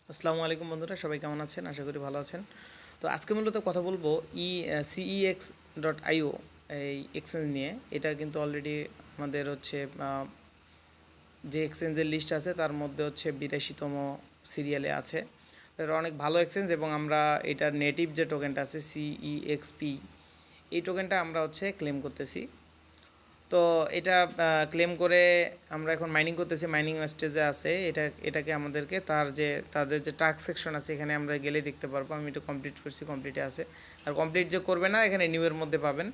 আসসালামু আলাইকুম বন্ধুরা, সবাই কেমন আছেন? আশা করি ভালো আছেন। তো আজকে মূলত কথা বলবো CEX.io এই এক্সচেঞ্জ নিয়ে। এটা কিন্তু অলরেডি আমাদের হচ্ছে যে এক্সচেঞ্জের লিস্ট আছে তার মধ্যে হচ্ছে 82তম সিরিয়ালে আছে। তো এটা অনেক ভালো এক্সচেঞ্জ এবং আমরা এটার নেটিভ যে টোকেনটা আছে CEXP, এই টোকেনটা আমরা হচ্ছে ক্লেম করতেছি। তো এটা ক্লেম করে আমরা এখন মাইনিং করতেছি, মাইনিং স্টেজে আছে। এটাকে আমাদেরকে তাদের যে টাস্ক সেকশন আছে এখানে আমরা গেলে দেখতে পারবো। আমি এটা কমপ্লিট করছি, কমপ্লিটে আছে। আর কমপ্লিট যে করবে না এখানে নিউ এর মধ্যে পাবেন।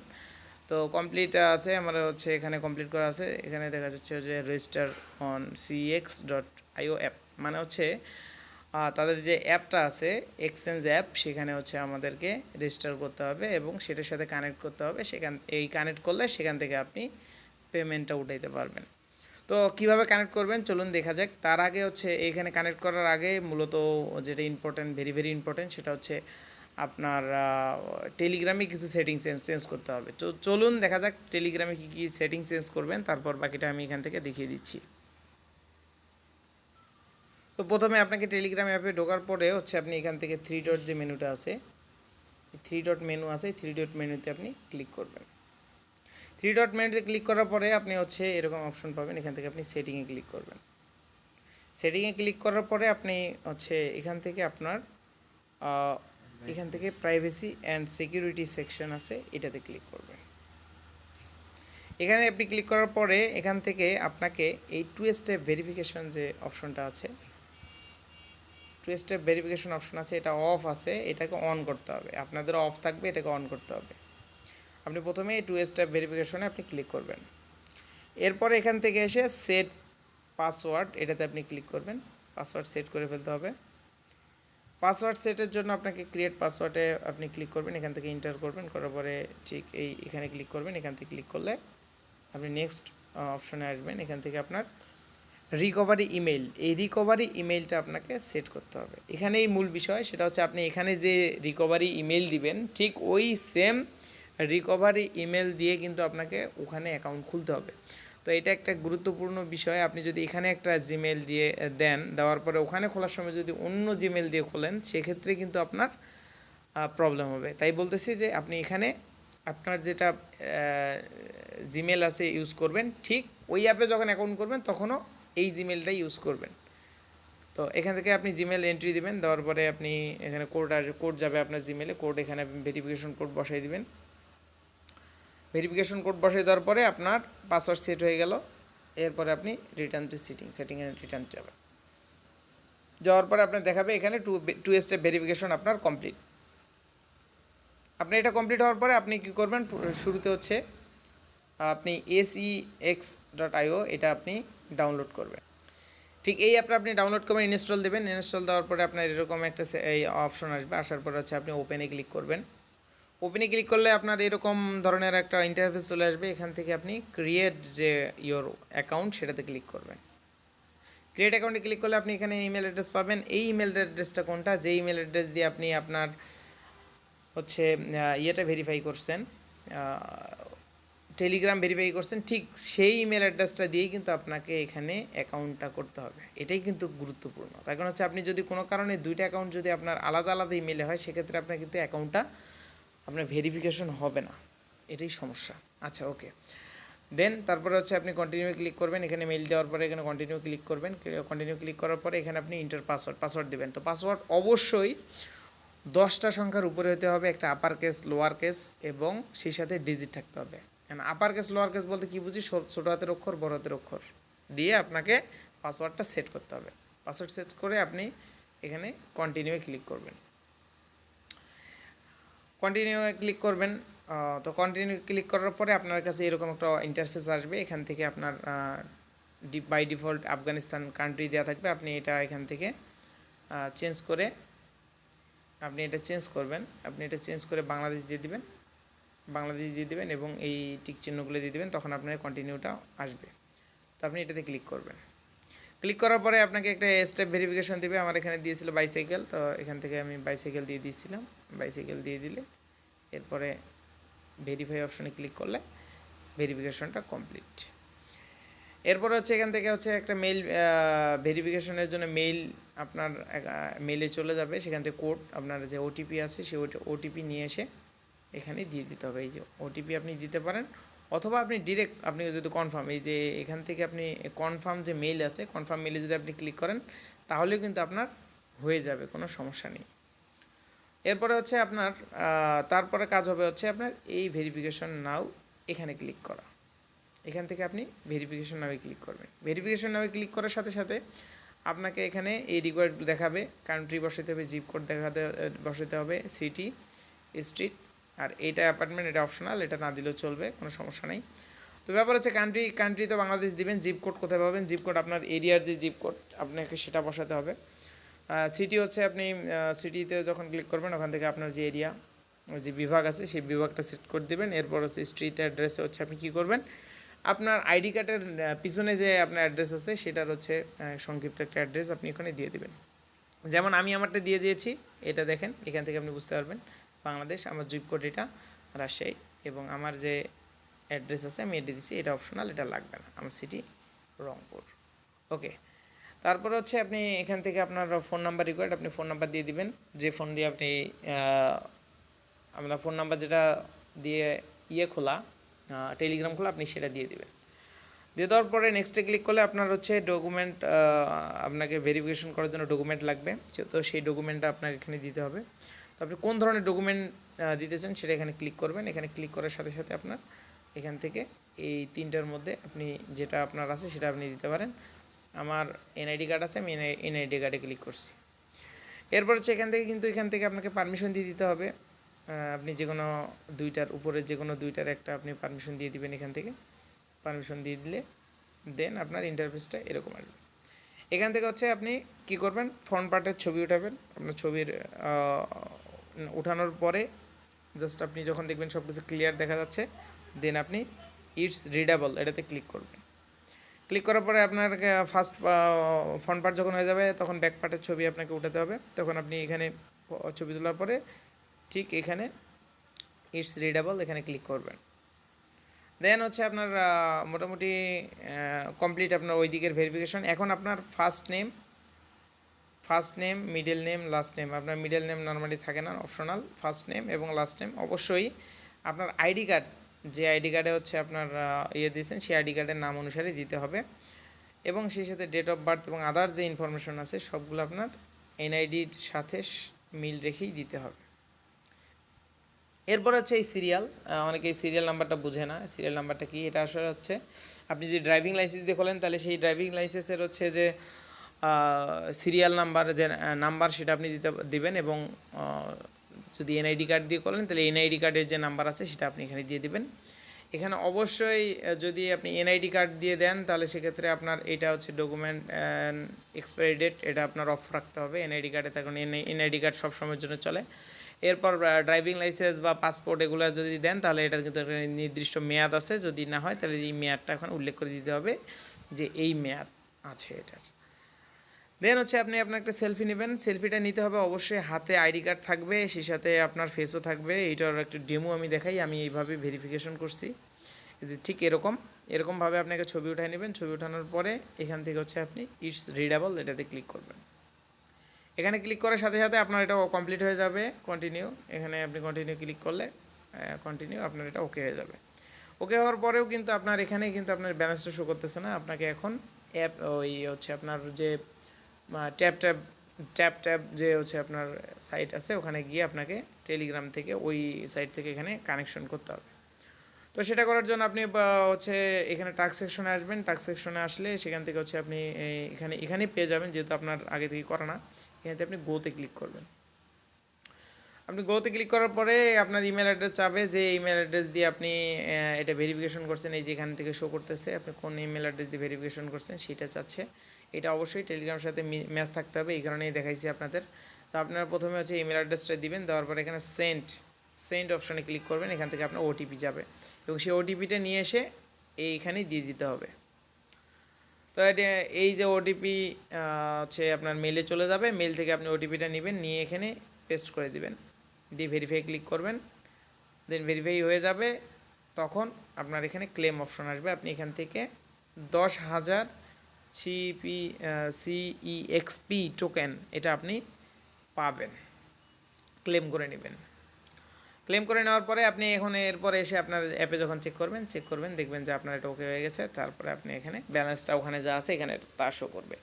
তো কমপ্লিট আছে আমার হচ্ছে, এখানে কমপ্লিট করা আছে। এখানে দেখা যাচ্ছে যে রেজিস্টার অন CEX.io অ্যাপ, মানে হচ্ছে তাদের যে অ্যাপটা আছে এক্সচেঞ্জ অ্যাপ, সেখানে হচ্ছে আমাদেরকে রেজিস্টার করতে হবে এবং সেটার সাথে কানেক্ট করতে হবে। কানেক্ট করলে সেখান থেকে আপনি পেমেন্টটা উঠাইতে পারবেন। তো কিভাবে কানেক্ট করবেন চলুন দেখা যাক। তার আগে হচ্ছে এখানে কানেক্ট করার আগে মূলত যেটা ইম্পর্ট্যান্ট, ভেরি ভেরি ইম্পর্ট্যান্ট, সেটা হচ্ছে আপনার টেলিগ্রামে কিছু সেটিংস চেঞ্জ করতে হবে। তো চলুন দেখা যাক টেলিগ্রামে কী কী সেটিংস চেঞ্জ করবেন, তারপর বাকিটা আমি এখান থেকে দেখিয়ে দিচ্ছি। তো প্রথমে আপনাকে টেলিগ্রাম অ্যাপে ঢোকার পরে হচ্ছে আপনি এখান থেকে থ্রি ডট যে মেনুটা আছে, থ্রি ডট মেনু আছে, থ্রি ডট মেনুতে আপনি ক্লিক করবেন। থ্রি ডট মেনুতে ক্লিক করার পরে আপনি হচ্ছে এরকম অপশন পাবেন, এখান থেকে আপনি সেটিংয়ে ক্লিক করবেন। সেটিংয়ে ক্লিক করার পরে আপনি হচ্ছে এখান থেকে আপনার এখান থেকে প্রাইভেসি অ্যান্ড সিকিউরিটি সেকশন আছে, এটাতে ক্লিক করবেন। এখানে আপনি ক্লিক করার পরে এখান থেকে আপনাকে এই টু স্টেপ ভেরিফিকেশন যে অপশনটা আছে, টু স্টেপ ভেরিফিকেশন অপশন আছে, এটা অফ আছে, এটাকে অন করতে হবে। আপনাদের অফ থাকবে, এটাকে অন করতে হবে। আপনি প্রথমে এই টু স্টেপ ভেরিফিকেশনে আপনি ক্লিক করবেন। এরপরে এখান থেকে এসে সেট পাসওয়ার্ড, এটাতে আপনি ক্লিক করবেন। পাসওয়ার্ড সেট করে ফেলতে হবে। পাসওয়ার্ড সেটের জন্য আপনাকে ক্রিয়েট পাসওয়ার্ডে আপনি ক্লিক করবেন, এখান থেকে এন্টার করবেন, করার পরে ঠিক এখানে ক্লিক করবেন। এখান থেকে ক্লিক করলে আপনি নেক্সট অপশনে আসবেন। এখান থেকে আপনার রিকভারি ইমেল, এই রিকভারি ইমেলটা আপনাকে সেট করতে হবে। এখানেই মূল বিষয়, সেটা হচ্ছে আপনি এখানে যে রিকভারি ইমেল দিবেন ঠিক ওই সেম রিকভারি ইমেল দিয়ে কিন্তু আপনাকে ওখানে অ্যাকাউন্ট খুলতে হবে। তো এটা একটা গুরুত্বপূর্ণ বিষয়। আপনি যদি এখানে একটা জিমেল দিয়ে দেওয়ার পরে ওখানে খোলার সময় যদি অন্য জিমেল দিয়ে খোলেন, সেক্ষেত্রে কিন্তু আপনার প্রবলেম হবে। তাই বলতেছি যে আপনি এখানে আপনার যেটা জিমেল আছে ইউজ করবেন, ঠিক ওই অ্যাপে যখন অ্যাকাউন্ট করবেন তখনও এই জিমেলটাই ইউজ করবেন। তো এখান থেকে আপনি জিমেল এন্ট্রি দিবেন, দেওয়ার পরে আপনি এখানে কোড যাবে আপনার জিমেলে, কোড এখানে ভেরিফিকেশন কোড বসাই দিবেন। ভেরিফিকেশন কোড বসাই দেওয়ার পরে আপনার পাসওয়ার্ড সেট হয়ে গেল। এরপরে আপনি রিটার্ন টু সেটিংয়ে রিটার্ন যাবেন। যাওয়ার পরে আপনার দেখাবে এখানে টু স্টেপ ভেরিফিকেশন আপনার কমপ্লিট। আপনি এটা কমপ্লিট হওয়ার পরে আপনি কী করবেন, শুরুতে হচ্ছে আপনি SEX.io এটা আপনি ডাউনলোড করবেন। ঠিক এই অ্যাপটা আপনি ডাউনলোড করবেন, ইনস্টল দেবেন। ইনস্টল দেওয়ার পরে আপনার এরকম একটা এই অপশন আসবে। আসার পরে হচ্ছে আপনি ওপেনে ক্লিক করবেন। ওপেনে ক্লিক করলে আপনার এরকম ধরনের একটা ইন্টারফেস চলে আসবে। এখান থেকে আপনি ক্রিয়েট যে ইয়োর অ্যাকাউন্ট, সেটাতে ক্লিক করবেন। ক্রিয়েট অ্যাকাউন্টে ক্লিক করলে আপনি এখানে ইমেল অ্যাড্রেস পাবেন। এই ইমেল অ্যাড্রেসটা কোনটা, যে ইমেল অ্যাড্রেস দিয়ে আপনি আপনার হচ্ছে ইয়েটা ভেরিফাই করছেন, টেলিগ্রাম ভেরিফাই করছেন, ঠিক সেই ইমেল অ্যাড্রেসটা দিয়েই কিন্তু আপনাকে এখানে অ্যাকাউন্টটা করতে হবে। এটাই কিন্তু গুরুত্বপূর্ণ। তার কারণ হচ্ছে আপনি যদি কোনো কারণে দুইটা অ্যাকাউন্ট যদি আপনার আলাদা আলাদা ইমেলে হয়, সেক্ষেত্রে আপনার কিন্তু অ্যাকাউন্টটা আপনার ভেরিফিকেশন হবে না, এটাই সমস্যা। আচ্ছা, ওকে। দেন তারপরে হচ্ছে আপনি কন্টিনিউ ক্লিক করবেন। এখানে মেইল দেওয়ার পরে এখানে কন্টিনিউ ক্লিক করবেন। কন্টিনিউ ক্লিক করার পরে এখানে আপনি ইন্টার পাসওয়ার্ড দেবেন। তো পাসওয়ার্ড অবশ্যই 10টা সংখ্যার উপরে হতে হবে, একটা আপার কেস, লোয়ার কেস এবং সেই সাথে ডিজিট থাকতে হবে। আপার কেস লোয়ার কেস বলতে কী বুঝি, ছোটো হাতের অক্ষর, বড় হাতের অক্ষর দিয়ে আপনাকে পাসওয়ার্ডটা সেট করতে হবে। পাসওয়ার্ড সেট করে আপনি এখানে কন্টিনিউ ক্লিক করবেন। কন্টিনিউ ক্লিক করবেন। তো কন্টিনিউ ক্লিক করার পরে আপনার কাছে এরকম একটা ইন্টারফেস আসবে। এখান থেকে আপনার বাই ডিফল্ট আফগানিস্তান কান্ট্রি দেওয়া থাকবে। আপনি এটা এখান থেকে চেঞ্জ করে আপনি এটা চেঞ্জ করবেন। আপনি এটা চেঞ্জ করে বাংলাদেশ দিয়ে দিবেন, বাংলাদেশ দিয়ে দেবেন এবং এই টিক চিহ্নগুলো দিয়ে দেবেন, তখন আপনার কন্টিনিউটা আসবে। তো আপনি এটাতে ক্লিক করবেন। ক্লিক করার পরে আপনাকে একটা স্টেপ ভেরিফিকেশন দেবে। আমার এখানে দিয়েছিল বাইসাইকেল, তো এখান থেকে আমি বাইসাইকেল দিয়ে দিয়েছিলাম। বাইসাইকেল দিয়ে দিলে এরপরে ভেরিফাই অপশানে ক্লিক করলে ভেরিফিকেশনটা কমপ্লিট। এরপরে হচ্ছে এখান থেকে হচ্ছে একটা মেইল ভেরিফিকেশনের জন্য মেইল আপনার মেইলে চলে যাবে, সেখান থেকে কোড আপনার যে ওটিপি আছে সেই ওটিপি নিয়ে এসে এখানে দিয়ে দিতে হবে। এই যে ওটিপি আপনি দিতে পারেন, অথবা আপনি ডিরেক্ট আপনি যদি কনফার্ম, এই যে এখান থেকে আপনি কনফার্ম যে মেইল আছে, কনফার্ম মেইলে যদি আপনি ক্লিক করেন তাহলেও কিন্তু আপনার হয়ে যাবে, কোনো সমস্যা নেই। এরপরে হচ্ছে আপনার তারপরে কাজ হবে হচ্ছে আপনার এই ভেরিফিকেশন নাও এখানে ক্লিক করা। এখান থেকে আপনি ভেরিফিকেশন নামে ক্লিক করবেন। ভেরিফিকেশন নামে ক্লিক করার সাথে সাথে আপনাকে এখানে এই রিকোয়ার্ড দেখাবে, কান্ট্রি বসাতে হবে, জিপ কোড বসাতে হবে, সিটি, স্ট্রিট, আর এইটা অ্যাপার্টমেন্ট, এটা অপশনাল, এটা না দিলেও চলবে, কোনো সমস্যা নেই। তো ব্যাপার হচ্ছে কান্ট্রি তো বাংলাদেশ দিবেন। জিপ কোড কোথায় পাবেন? জিপ কোড আপনার এরিয়ার যে জিপ কোড আপনাকে সেটা বসাতে হবে। সিটি হচ্ছে আপনি সিটিতে যখন ক্লিক করবেন ওখান থেকে আপনার যে এরিয়া যে বিভাগ আছে সেই বিভাগটা সিলেক্ট করে দেবেন। এরপর হচ্ছে স্ট্রিট অ্যাড্রেসে হচ্ছে আপনি কী করবেন, আপনার আইডি কার্ডের পিছনে যে আপনার অ্যাড্রেস আছে সেটার হচ্ছে সংক্ষিপ্ত একটা অ্যাড্রেস আপনি ওখানে দিয়ে দেবেন। যেমন আমি আমারটা দিয়ে দিয়েছি, এটা দেখেন, এখান থেকে আপনি বুঝতে পারবেন বাংলাদেশ, আমার জিপ কোড এটা রাজশাহী, এবং আমার যে অ্যাড্রেস আছে আমি এটা দিচ্ছি, এটা অপশনাল, এটা লাগবে না, আমার সিটি রংপুর। ওকে, তারপর হচ্ছে আপনি এখান থেকে আপনার ফোন নাম্বার রিকোয়ার্ড, আপনি ফোন নাম্বার দিয়ে দিবেন, যে ফোন দিয়ে আপনি আপনার ফোন নাম্বার যেটা দিয়ে খোলা, টেলিগ্রাম খোলা, আপনি সেটা দিয়ে দিবেন। দিয়ে দেওয়ার পরে নেক্সটে ক্লিক করলে আপনার হচ্ছে ডকুমেন্ট, আপনাকে ভেরিফিকেশন করার জন্য ডকুমেন্ট লাগবে, তো সেই ডকুমেন্টটা আপনাকে এখানে দিতে হবে। তো আপনি কোন ধরনের ডকুমেন্ট দিতেছেন সেটা এখানে ক্লিক করবেন। এখানে ক্লিক করার সাথে সাথে আপনার এখান থেকে এই তিনটার মধ্যে আপনি যেটা আপনার আছে সেটা আপনি দিতে পারেন। আমার এনআইডি কার্ড আছে, আমি এনআইডি কার্ডে ক্লিক করছি। এরপর হচ্ছে এখান থেকে আপনাকে পারমিশন দিয়ে দিতে হবে। আপনি যে কোনো দুইটার উপরে যে কোনো দুইটার একটা আপনি পারমিশন দিয়ে দিবেন। এখান থেকে পারমিশন দিয়ে দিলে দেন আপনার ইন্টারফেসটা এরকম আসবে। এখান থেকে হচ্ছে আপনি কি করবেন, ফ্রন্ট পার্টের ছবি উঠাবেন। আপনার ছবির উঠানোর পরে জাস্ট আপনি যখন দেখবেন সব কিছু ক্লিয়ার দেখা যাচ্ছে, দেন আপনি ইটস রিডেবল এটাতে ক্লিক করবেন। ক্লিক করার পরে আপনার ফার্স্ট ফ্রন্ট পার্ট যখন হয়ে যাবে তখন ব্যাক পার্টের ছবি আপনাকে উঠাতে হবে। তখন আপনি এখানে ছবি তোলার পরে ঠিক এখানে ইটস রিডেবল এখানে ক্লিক করবেন। দেন হচ্ছে আপনার মোটামুটি কমপ্লিট আপনার ওই দিকের ভেরিফিকেশন। এখন আপনার first name, middle name, last name, আপনার মিডল নেম নর্মালি থাকে না, অপশনাল, ফার্স্ট নেম এবং লাস্ট নেম অবশ্যই আপনার আইডি কার্ড, যে আইডি কার্ডে হচ্ছে আপনার দিয়েছেন সেই আইডি কার্ডের নাম অনুসারে দিতে হবে, এবং সেই সাথে ডেট অফ বার্থ এবং আদার যে ইনফরমেশন আছে সবগুলো আপনার এনআইডির সাথে মিল রেখেই দিতে হবে। এরপর হচ্ছে এই সিরিয়াল, অনেকে এই সিরিয়াল নাম্বারটা বুঝে না। সিরিয়াল নাম্বারটা কি? এটা আসলে হচ্ছে আপনি যদি ড্রাইভিং লাইসেন্স দিয়ে খোলেন তাহলে সেই ড্রাইভিং লাইসেন্সের হচ্ছে যে সিরিয়াল নাম্বার, যে নাম্বার সেটা আপনি দিবেন, এবং যদি এনআইডি কার্ড দিয়ে খোলেন তাহলে এনআইডি কার্ডের যে নাম্বার আছে সেটা আপনি এখানে দিয়ে দিবেন। এখানে অবশ্যই যদি আপনি এনআইডি কার্ড দিয়ে দেন তাহলে সেক্ষেত্রে আপনার এটা হচ্ছে ডকুমেন্ট এক্সপায়ারি ডেট, এটা আপনার অফ রাখতে হবে এনআইডি কার্ডে, তখন এনআইডি কার্ড সব সময়ের জন্য চলে। এরপর ড্রাইভিং লাইসেন্স বা পাসপোর্ট এগুলো যদি দেন তাহলে এটার কিন্তু একটা নির্দিষ্ট মেয়াদ আছে, যদি না হয় তাহলে এই মেয়াদটা এখন উল্লেখ করে দিতে হবে যে এই মেয়াদ আছে এটার। দেন হচ্ছে আপনি আপনার একটা সেলফি নেবেন। সেলফিটা নিতে হবে অবশ্যই হাতে আইডি কার্ড থাকবে, সেই সাথে আপনার ফেসও থাকবে। এইটার একটা ডেমো আমি দেখাই, আমি এইভাবে ভেরিফিকেশন করছি যে ঠিক এরকমভাবে আপনাকে ছবি উঠায় নেবেন। ছবি ওঠানোর পরে এখান থেকে হচ্ছে আপনি ইটস রিডেবল এটাতে ক্লিক করবেন। এখানে ক্লিক করার সাথে সাথে আপনার এটা কমপ্লিট হয়ে যাবে, কন্টিনিউ, এখানে আপনি কন্টিনিউ ক্লিক করলে কন্টিনিউ আপনার এটা ওকে হয়ে যাবে। ওকে হওয়ার পরেও কিন্তু আপনার এখানে কিন্তু আপনার ব্যালেন্সটা শো করতেছে না। আপনাকে এখন অ্যাপ ওই হচ্ছে আপনার যে ট্যাপ যে হচ্ছে আপনার সাইট আছে ওখানে গিয়ে আপনাকে টেলিগ্রাম থেকে ওই সাইট থেকে এখানে কানেকশন করতে হবে। তো সেটা করার জন্য আপনি হচ্ছে এখানে টাস্ক সেকশনে আসবেন। টাস্ক সেকশনে আসলে সেখান থেকে হচ্ছে আপনি এখানেই পেয়ে যাবেন, যেহেতু আপনার আগে থেকে করা না। এখানে আপনি গোতে ক্লিক করবেন। আপনি গোতে ক্লিক করার পরে আপনার ইমেল অ্যাড্রেস চাবে, যে ইমেল অ্যাড্রেস দিয়ে আপনি এটা ভেরিফিকেশন করছেন, এই যে এখান থেকে শো করতেছে আপনি কোন ইমেল অ্যাড্রেস দিয়ে ভেরিফিকেশন করছেন সেটা চাচ্ছে। এটা অবশ্যই টেলিগ্রামের সাথে ম্যাচ থাকতে হবে, এই কারণেই দেখাইছি আপনাদের। তো আপনারা প্রথমে হচ্ছে ইমেল অ্যাড্রেসটা দিবেন, দেওয়ার পরে এখানে সেন্ড অপশানে ক্লিক করবেন। এখান থেকে আপনার ওটিপি যাবে এবং সেই ওটিপিটা নিয়ে এসে এইখানেই দিয়ে দিতে হবে। তো এই যে ওটিপি হচ্ছে আপনার মেলে চলে যাবে, মেল থেকে আপনি ওটিপিটা নেবেন, নিয়ে এখানে পেস্ট করে দিবেন, দিয়ে ভেরিফাই ক্লিক করবেন। দেন ভেরিফাই হয়ে যাবে, তখন আপনার এখানে ক্লেম অপশন আসবে। আপনি এখান থেকে 10,000 CEXP টোকেন এটা আপনি পাবেন, ক্লেম করে নেবেন। ক্লেম করে নেওয়ার পরে আপনি এখন এরপরে এসে আপনার অ্যাপে যখন চেক করবেন দেখবেন যে আপনার এটা ওকে হয়ে গেছে। তারপরে আপনি এখানে ব্যালেন্সটা ওখানে যা আছে এখানে তা শো করবে।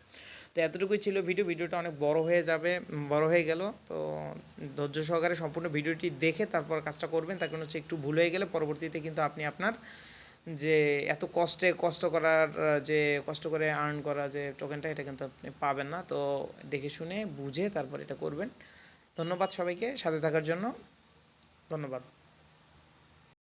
তো এতটুকুই ছিল ভিডিওটা অনেক বড় হয়ে যাবে, বড় হয়ে গেল। তো ধৈর্য সহকারে সম্পূর্ণ ভিডিওটি দেখে তারপর কাজটা করবেন। তার কারণ হচ্ছে একটু ভুল হয়ে গেলে পরবর্তীতে কিন্তু আপনি আপনার যে এত কষ্ট করার যে কষ্ট করে আর্ন করা যে টোকেনটা এটা কিন্তু আপনি পাবেন না। তো দেখে শুনে বুঝে তারপর এটা করবেন। ধন্যবাদ সবাইকে সাথে থাকার জন্য। ধন্যবাদ।